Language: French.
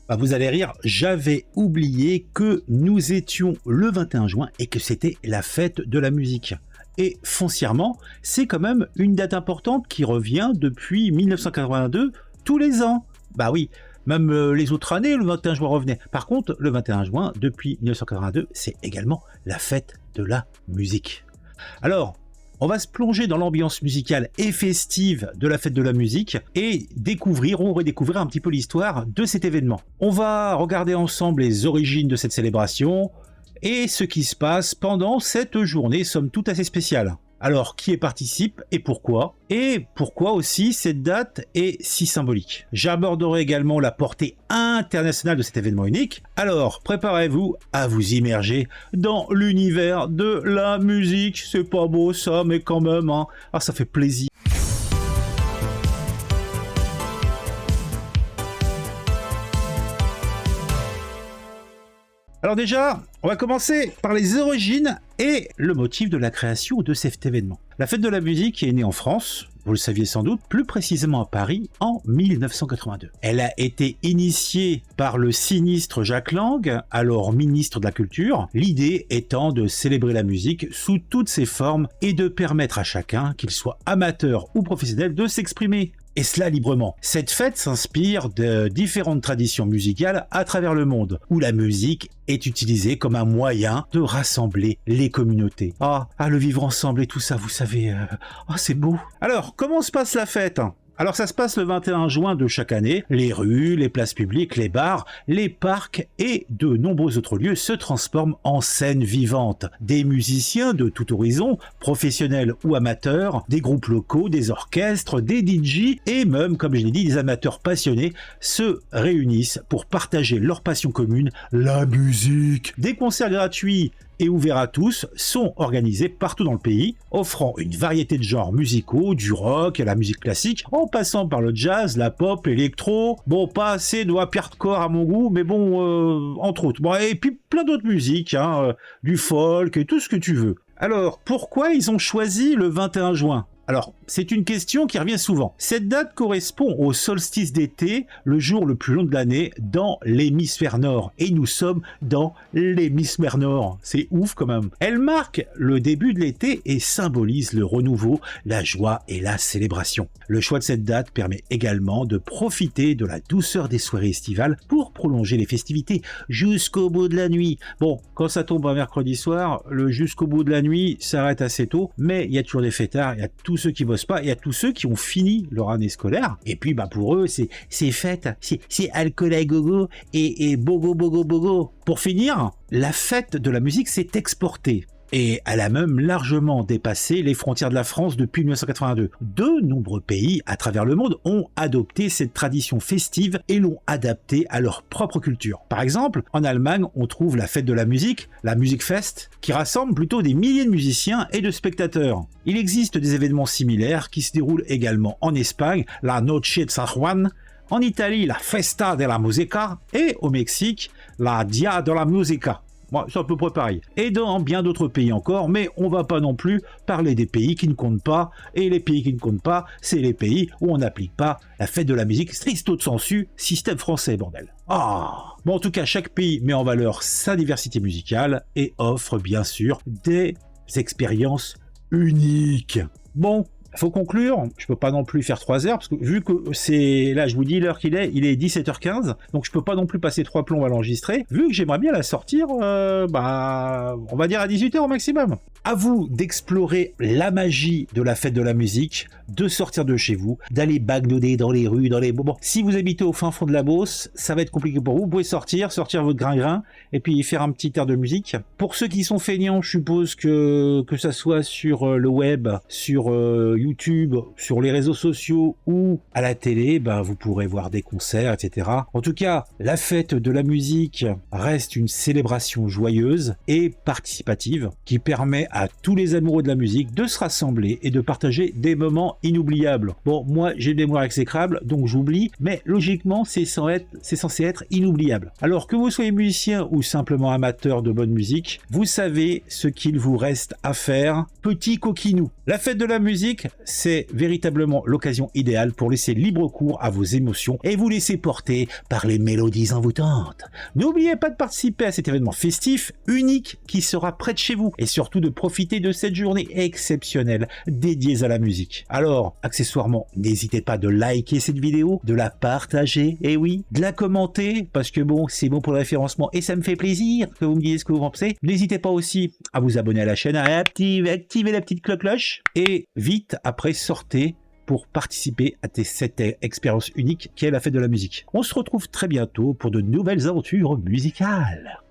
Bah vous allez rire, j'avais oublié que nous étions le 21 juin et que c'était la fête de la musique. Et foncièrement, c'est quand même une date importante qui revient depuis 1982 tous les ans. Bah oui, même les autres années, le 21 juin revenait. Par contre, le 21 juin, depuis 1982, c'est également la fête de la musique. Alors, on va se plonger dans l'ambiance musicale et festive de la fête de la musique et découvrir ou redécouvrir un petit peu l'histoire de cet événement. On va regarder ensemble les origines de cette célébration et ce qui se passe pendant cette journée, somme toute assez spéciale. Alors, qui y participe et pourquoi aussi cette date est si symbolique. J'aborderai également la portée internationale de cet événement unique. Alors, préparez-vous à vous immerger dans l'univers de la musique. C'est pas beau ça, mais quand même, hein. Ah, ça fait plaisir. Alors déjà, on va commencer par les origines et le motif de la création de cet événement. La fête de la musique est née en France, vous le saviez sans doute, plus précisément à Paris, en 1982. Elle a été initiée par le sinistre Jack Lang, alors ministre de la Culture, l'idée étant de célébrer la musique sous toutes ses formes et de permettre à chacun, qu'il soit amateur ou professionnel, de s'exprimer. Et cela librement. Cette fête s'inspire de différentes traditions musicales à travers le monde, où la musique est utilisée comme un moyen de rassembler les communautés. Le vivre ensemble et tout ça, vous savez, c'est beau. Alors, comment se passe la fête ? Alors ça se passe le 21 juin de chaque année, les rues, les places publiques, les bars, les parcs et de nombreux autres lieux se transforment en scènes vivantes. Des musiciens de tout horizon, professionnels ou amateurs, des groupes locaux, des orchestres, des DJ et même, comme je l'ai dit, des amateurs passionnés se réunissent pour partager leur passion commune, la musique. Des concerts gratuits et ouverts à tous sont organisés partout dans le pays, offrant une variété de genres musicaux, du rock à la musique classique, en passant par le jazz, la pop, l'électro, bon pas assez de happy hardcore à mon goût, mais bon, entre autres. Bon, et puis plein d'autres musiques, du folk et tout ce que tu veux. Alors, pourquoi ils ont choisi le 21 juin ? Alors, c'est une question qui revient souvent. Cette date correspond au solstice d'été, le jour le plus long de l'année, dans l'hémisphère nord. Et nous sommes dans l'hémisphère nord. C'est ouf quand même. Elle marque le début de l'été et symbolise le renouveau, la joie et la célébration. Le choix de cette date permet également de profiter de la douceur des soirées estivales pour prolonger les festivités jusqu'au bout de la nuit. Bon, quand ça tombe un mercredi soir, le jusqu'au bout de la nuit s'arrête assez tôt, mais il y a toujours des fêtards, il y a tous ceux qui bossent pas, il y a tous ceux qui ont fini leur année scolaire, et puis pour eux c'est fête, c'est alcool à gogo et bogo bogo bogo. Pour finir, la fête de la musique s'est exportée. Et elle a même largement dépassé les frontières de la France depuis 1982. De nombreux pays à travers le monde ont adopté cette tradition festive et l'ont adaptée à leur propre culture. Par exemple, en Allemagne, on trouve la fête de la musique, la Musikfest, qui rassemble plutôt des milliers de musiciens et de spectateurs. Il existe des événements similaires qui se déroulent également en Espagne, la Noche de San Juan, en Italie, la Festa de la Musica, et au Mexique, la Dia de la Musica. Bon, c'est à peu près pareil. Et dans bien d'autres pays encore, mais on va pas non plus parler des pays qui ne comptent pas, et les pays qui ne comptent pas, c'est les pays où on n'applique pas la fête de la musique stricto sensu, système français, bordel. Bon, en tout cas, chaque pays met en valeur sa diversité musicale et offre bien sûr des expériences uniques. Bon, faut conclure, je peux pas non plus faire 3 heures, parce que vu que c'est, là je vous dis l'heure qu'il est, il est 17h15, donc je peux pas non plus passer 3 plombs à l'enregistrer, vu que j'aimerais bien la sortir, on va dire à 18h au maximum. À vous d'explorer la magie de la fête de la musique, de sortir de chez vous, d'aller bagnoder dans les rues, dans les... Bon, si vous habitez au fin fond de la Beauce, ça va être compliqué pour vous, vous pouvez sortir votre grain-grain, et puis faire un petit air de musique. Pour ceux qui sont feignants, je suppose que ça soit sur le web, sur YouTube, sur les réseaux sociaux ou à la télé, vous pourrez voir des concerts, etc. En tout cas, la fête de la musique reste une célébration joyeuse et participative qui permet à tous les amoureux de la musique de se rassembler et de partager des moments inoubliables. Bon, moi j'ai des mémoires exécrables, donc j'oublie, mais logiquement c'est censé être inoubliable. Alors que vous soyez musicien ou simplement amateur de bonne musique, vous savez ce qu'il vous reste à faire, petit coquinou. La fête de la musique c'est véritablement l'occasion idéale pour laisser libre cours à vos émotions et vous laisser porter par les mélodies envoûtantes. N'oubliez pas de participer à cet événement festif, unique, qui sera près de chez vous et surtout de profiter de cette journée exceptionnelle dédiée à la musique. Alors, accessoirement, n'hésitez pas de liker cette vidéo, de la partager, et oui, de la commenter, parce que bon, c'est bon pour le référencement et ça me fait plaisir que vous me disiez ce que vous en pensez. N'hésitez pas aussi à vous abonner à la chaîne, à activer la petite cloche et vite après sortez pour participer à cette expérience unique qui est la fête de la musique. On se retrouve très bientôt pour de nouvelles aventures musicales.